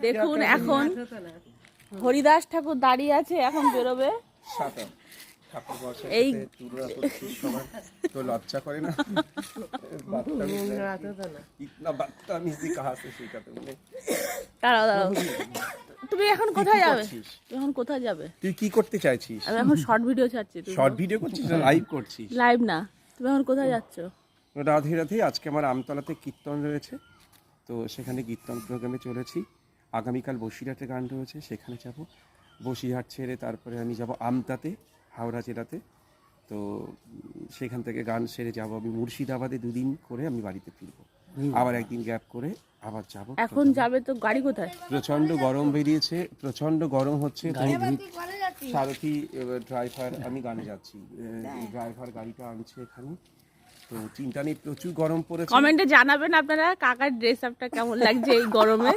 দেখুন এখন হরিদাস ঠাকুর দাঁড়িয়ে আছে, এখন বেরোবে। এই তো লজ্জা করে না? দাঁড়াও দাঁড়াও, তুমি এখন কোথায় যাবে? এখন কোথায় যাবে? তুই কি করতে চাইছিস? আমি এখন শর্ট ভিডিও ছাড়ছি। শর্ট ভিডিও করছিস না লাইভ করছিস? লাইভ না, তুমি এখন কোথায় যাচ্ছ? রাধে রাধে। আজকে আমার আমতলাতে কীর্তন রয়েছে, তো সেখানে কীর্তন প্রোগ্রামে চলেছি। আগামীকাল বসিরহাটে গান রয়েছে, সেখানে যাব। বসিরহাট ছেড়ে তারপরে আমি যাব আমতাতে, হাওড়া জেলাতে। তো সেখান থেকে গান সেরে যাব আমি মুর্শিদাবাদে, 2 দিন করে আমি বাড়িতে ফিরবো। আবার একদিন গ্যাপ করে আবার যাব। এখন যাবে তো গাড়ি কোথায়? প্রচণ্ড গরম বেরিয়েছে, প্রচণ্ড গরম হচ্ছে। সারথি ড্রাইভার, আমি গানে যাচ্ছি, ড্রাইভার গাড়িটা আনছে এখানে। তো চিন্তা নেই, প্রচুর গরম পড়েছে। কমেন্টে জানাবেন আপনারা কাকার ড্রেস আপটা কেমন লাগছে এই গরমে।